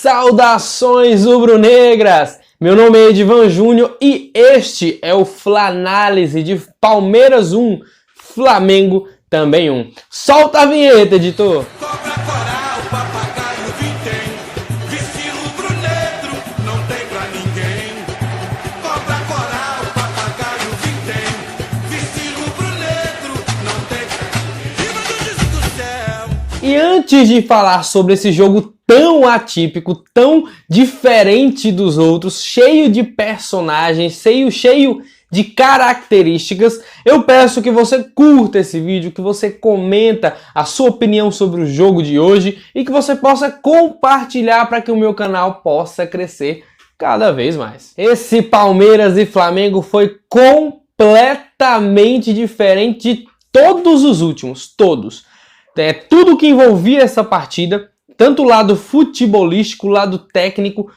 Saudações rubro-negras! Meu nome é Edivan Júnior e este é o Flanálise de Palmeiras 1, Flamengo também 1. Solta a vinheta, editor! Cobra coral, papagaio, vintém, vice rubro-negro, não tem pra ninguém. Cobra coral, papagaio, vintém, vice rubro-negro, não tem pra ninguém. Viva do disco do céu! E antes de falar sobre esse jogo tão atípico, tão diferente dos outros, cheio de personagens, cheio de características, eu peço que você curta esse vídeo, que você comenta a sua opinião sobre o jogo de hoje e que você possa compartilhar para que o meu canal possa crescer cada vez mais. Esse Palmeiras e Flamengo foi completamente diferente de todos os últimos, todos. Tudo que envolvia essa partida, tanto o lado futebolístico, o lado técnico,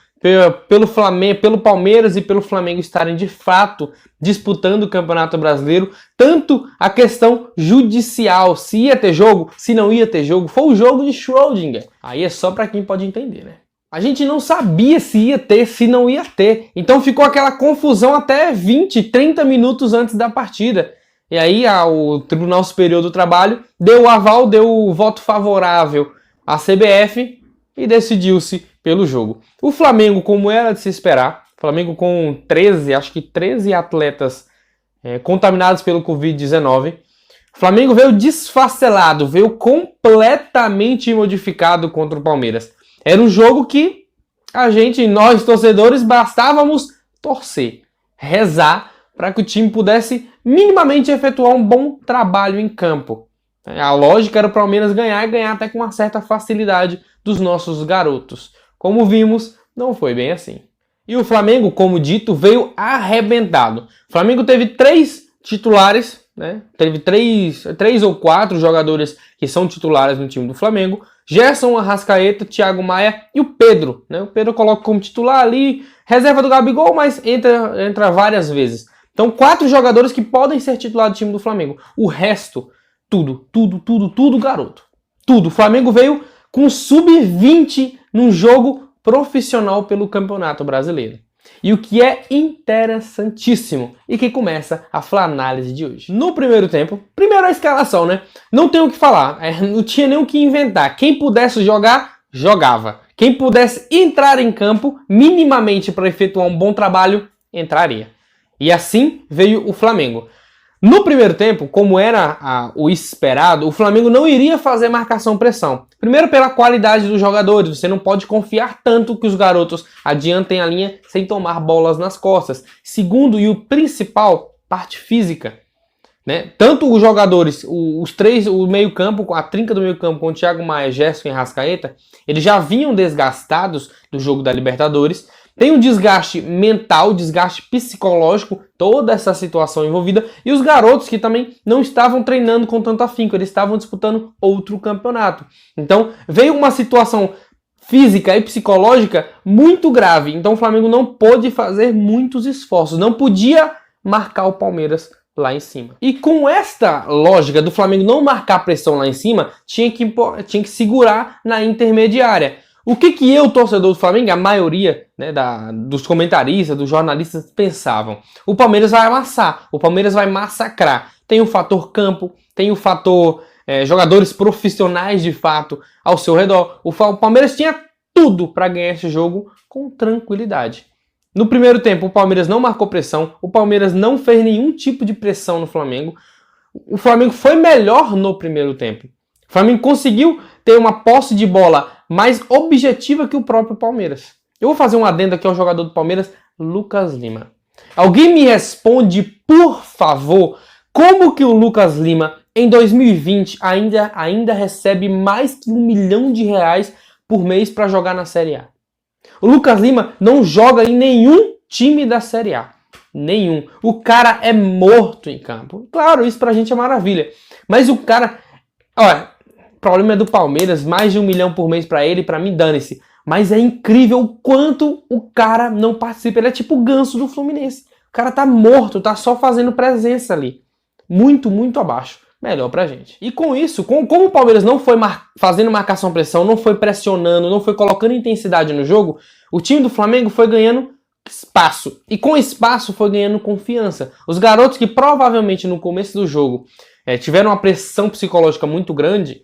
pelo Flamengo, pelo Palmeiras e pelo Flamengo estarem de fato disputando o Campeonato Brasileiro, tanto a questão judicial, se ia ter jogo, se não ia ter jogo, foi o jogo de Schrödinger. Aí é só para quem pode entender, né? A gente não sabia se ia ter, se não ia ter. Então ficou aquela confusão até 20, 30 minutos antes da partida. E aí o Tribunal Superior do Trabalho deu o aval, deu o voto favorável à CBF e decidiu-se pelo jogo. O Flamengo, como era de se esperar, Flamengo com 13 atletas contaminados pelo Covid-19. O Flamengo veio desfacelado, veio completamente modificado contra o Palmeiras. Era um jogo que nós torcedores, bastávamos torcer, rezar para que o time pudesse minimamente efetuar um bom trabalho em campo. A lógica era o Palmeiras ganhar e ganhar até com uma certa facilidade dos nossos garotos. Como vimos, não foi bem assim. E o Flamengo, como dito, veio arrebentado. O Flamengo teve 3 titulares, né? Teve 3 ou 4 jogadores que são titulares no time do Flamengo. Gerson, Arrascaeta, Thiago Maia e o Pedro, né? O Pedro coloca como titular ali, reserva do Gabigol, mas entra várias vezes. Então 4 jogadores que podem ser titulares do time do Flamengo. O resto, tudo, garoto. Tudo. O Flamengo veio com sub-20 num jogo profissional pelo Campeonato Brasileiro. E o que é interessantíssimo e que começa a Flanálise de hoje. No primeiro tempo, primeiro a escalação, né? Não tem o que falar, não tinha nem o que inventar. Quem pudesse jogar, jogava. Quem pudesse entrar em campo minimamente para efetuar um bom trabalho, entraria. E assim veio o Flamengo. No primeiro tempo, como era o esperado, o Flamengo não iria fazer marcação-pressão. Primeiro pela qualidade dos jogadores, você não pode confiar tanto que os garotos adiantem a linha sem tomar bolas nas costas. Segundo e o principal, parte física. Né? Tanto os jogadores, os 3, o meio-campo, a trinca do meio-campo com o Thiago Maia, Gerson e Arrascaeta, eles já vinham desgastados do jogo da Libertadores. Tem um desgaste mental, desgaste psicológico, toda essa situação envolvida. E os garotos que também não estavam treinando com tanto afinco, eles estavam disputando outro campeonato. Então veio uma situação física e psicológica muito grave. Então o Flamengo não pôde fazer muitos esforços, não podia marcar o Palmeiras lá em cima. E com esta lógica do Flamengo não marcar pressão lá em cima, tinha que segurar na intermediária. O que eu, torcedor do Flamengo, a maioria, né, dos comentaristas, dos jornalistas pensavam? O Palmeiras vai amassar, o Palmeiras vai massacrar. Tem o fator campo, tem o fator jogadores profissionais de fato ao seu redor. O Palmeiras tinha tudo para ganhar esse jogo com tranquilidade. No primeiro tempo, o Palmeiras não marcou pressão, o Palmeiras não fez nenhum tipo de pressão no Flamengo. O Flamengo foi melhor no primeiro tempo. O Flamengo conseguiu ter uma posse de bola mais objetiva que o próprio Palmeiras. Eu vou fazer um adendo aqui ao jogador do Palmeiras, Lucas Lima. Alguém me responde, por favor, como que o Lucas Lima, em 2020, ainda recebe mais que R$1 milhão por mês para jogar na Série A? O Lucas Lima não joga em nenhum time da Série A. Nenhum. O cara é morto em campo. Claro, isso pra gente é maravilha. Mas o cara... Olha, o problema é do Palmeiras, mais de R$1 milhão por mês pra ele, pra mim, dane-se. Mas é incrível o quanto o cara não participa. Ele é tipo o Ganso do Fluminense. O cara tá morto, tá só fazendo presença ali. Muito abaixo. melhor pra gente. E com isso, como o Palmeiras não foi fazendo marcação-pressão, não foi pressionando, não foi colocando intensidade no jogo, o time do Flamengo foi ganhando espaço. E com espaço foi ganhando confiança. Os garotos que provavelmente no começo do jogo tiveram uma pressão psicológica muito grande,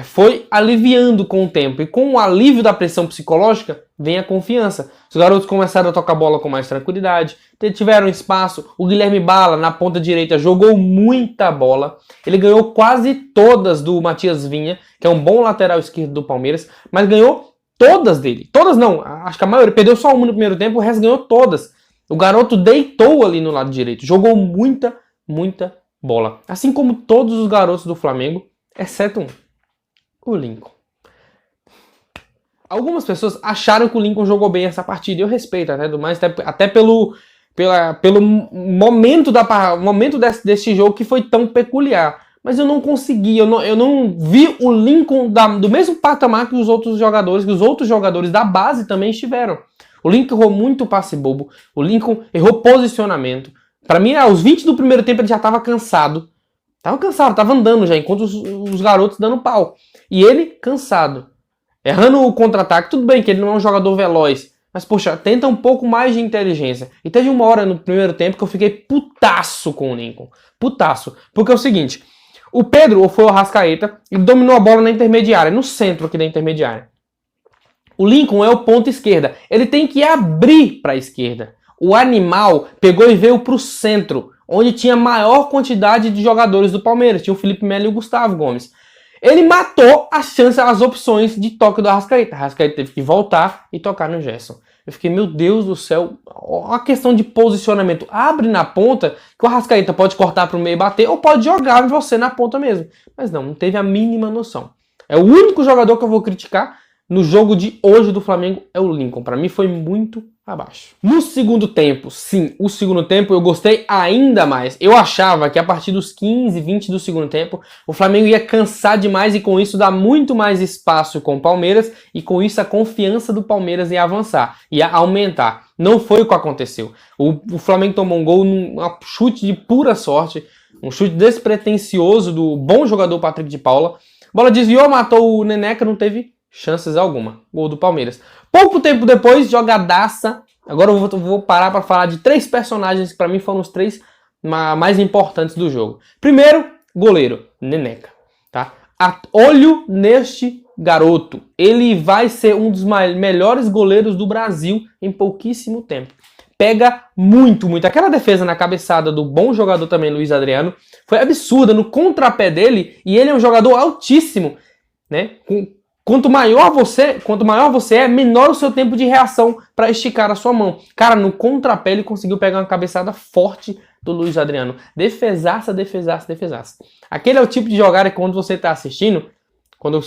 foi aliviando com o tempo. E com o alívio da pressão psicológica, vem a confiança. Os garotos começaram a tocar bola com mais tranquilidade, tiveram espaço. O Guilherme Bala, na ponta direita, jogou muita bola. Ele ganhou quase todas do Matias Vinha, que é um bom lateral esquerdo do Palmeiras, mas ganhou todas dele. Todas não, acho que a maioria. Perdeu só uma no primeiro tempo, o resto ganhou todas. O garoto deitou ali no lado direito. Jogou muita bola. Assim como todos os garotos do Flamengo, exceto um. O Lincoln. Algumas pessoas acharam que o Lincoln jogou bem essa partida. Eu respeito até pelo momento desse jogo que foi tão peculiar. Mas eu não consegui, eu não vi o Lincoln do mesmo patamar que os outros jogadores da base também estiveram. O Lincoln errou muito passe bobo, o Lincoln errou posicionamento. Para mim, aos 20 do primeiro tempo ele já estava cansado. Tava andando já, enquanto os garotos dando pau. E ele cansado. Errando o contra-ataque, tudo bem que ele não é um jogador veloz, mas, poxa, tenta um pouco mais de inteligência. E teve uma hora no primeiro tempo que eu fiquei putaço com o Lincoln. Putaço. Porque é o seguinte, o Pedro, ou foi o Arrascaeta, ele dominou a bola na intermediária, no centro aqui da intermediária. O Lincoln é o ponta esquerda. Ele tem que abrir para a esquerda. O animal pegou e veio para o centro, onde tinha maior quantidade de jogadores do Palmeiras. Tinha o Felipe Melo e o Gustavo Gomes. Ele matou as opções de toque do Arrascaeta. O Arrascaeta teve que voltar e tocar no Gerson. Eu fiquei, meu Deus do céu, uma questão de posicionamento. Abre na ponta, que o Arrascaeta pode cortar para o meio e bater, ou pode jogar você na ponta mesmo. Mas não teve a mínima noção. É o único jogador que eu vou criticar no jogo de hoje do Flamengo, é o Lincoln. Para mim foi muito abaixo. No segundo tempo, sim, o segundo tempo eu gostei ainda mais. Eu achava que a partir dos 15, 20 do segundo tempo, o Flamengo ia cansar demais e com isso dar muito mais espaço com o Palmeiras e com isso a confiança do Palmeiras ia avançar, ia aumentar. Não foi o que aconteceu. O Flamengo tomou um gol num chute de pura sorte, um chute despretensioso do bom jogador Patrick de Paula. Bola desviou, matou o Neneca, não teve chances alguma. Gol do Palmeiras. Pouco tempo depois, jogadaça. Agora eu vou parar para falar de 3 personagens que para mim foram os 3 mais importantes do jogo. Primeiro, goleiro, Neneca. Tá? Olho neste garoto. Ele vai ser um dos melhores goleiros do Brasil em pouquíssimo tempo. Pega muito. Aquela defesa na cabeçada do bom jogador também, Luiz Adriano, foi absurda no contrapé dele e ele é um jogador altíssimo, né? Quanto maior você é, menor o seu tempo de reação para esticar a sua mão. Cara, no contrapé ele conseguiu pegar uma cabeçada forte do Luiz Adriano. Defesaça. Aquele é o tipo de jogada que quando você está assistindo, quando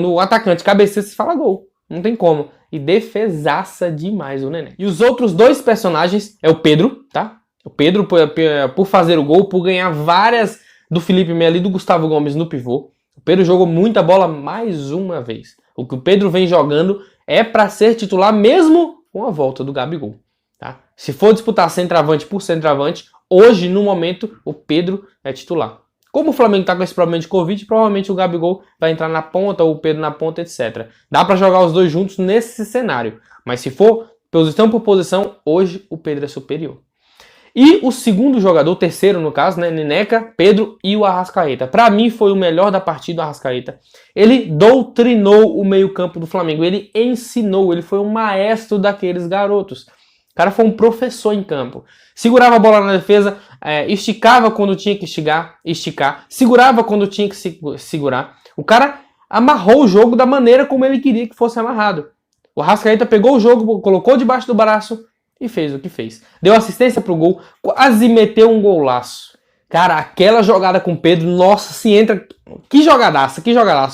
o atacante cabeceia, você fala gol. Não tem como. E defesaça demais o Nenê. E os outros 2 personagens é o Pedro, tá? O Pedro por fazer o gol, por ganhar várias do Felipe Melo e do Gustavo Gomes no pivô. O Pedro jogou muita bola mais uma vez. O que o Pedro vem jogando é para ser titular mesmo com a volta do Gabigol. Tá? Se for disputar centroavante por centroavante, hoje, no momento, o Pedro é titular. Como o Flamengo está com esse problema de Covid, provavelmente o Gabigol vai entrar na ponta, ou o Pedro na ponta, etc. Dá para jogar os dois juntos nesse cenário. Mas se for posição por posição, hoje o Pedro é superior. E o segundo jogador, o terceiro no caso, né, Neneca, Pedro e o Arrascaeta. Para mim foi o melhor da partida, o Arrascaeta. Ele doutrinou o meio-campo do Flamengo, ele ensinou, ele foi um maestro daqueles garotos. O cara foi um professor em campo. Segurava a bola na defesa, esticava quando tinha que esticar, segurava quando tinha que segurar. O cara amarrou o jogo da maneira como ele queria que fosse amarrado. O Arrascaeta pegou o jogo, colocou debaixo do braço e fez o que fez. Deu assistência pro gol, quase meteu um golaço. Cara, aquela jogada com o Pedro, nossa, se entra... Que jogadaça.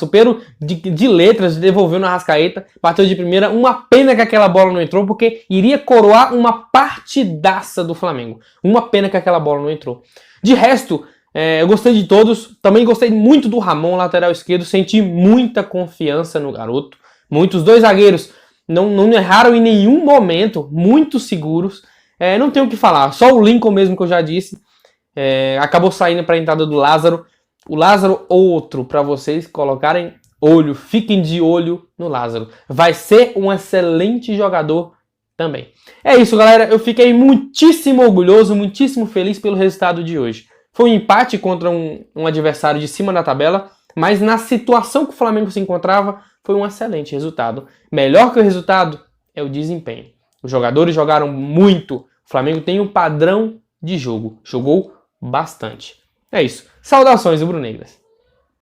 O Pedro, de letras, devolveu no Arrascaeta, bateu de primeira. Uma pena que aquela bola não entrou, porque iria coroar uma partidaça do Flamengo. Uma pena que aquela bola não entrou. De resto, eu gostei de todos. Também gostei muito do Ramon, lateral esquerdo. Senti muita confiança no garoto. Muitos 2 zagueiros não erraram em nenhum momento, muito seguros. Não tenho o que falar, só o Lincoln mesmo que eu já disse, acabou saindo para a entrada do Lázaro. O Lázaro, outro para vocês colocarem olho, fiquem de olho no Lázaro. Vai ser um excelente jogador também. É isso, galera. Eu fiquei muitíssimo orgulhoso, muitíssimo feliz pelo resultado de hoje. Foi um empate contra um adversário de cima da tabela, mas na situação que o Flamengo se encontrava, foi um excelente resultado. Melhor que o resultado é o desempenho. Os jogadores jogaram muito. O Flamengo tem um padrão de jogo. Jogou bastante. É isso. Saudações, rubro-negras.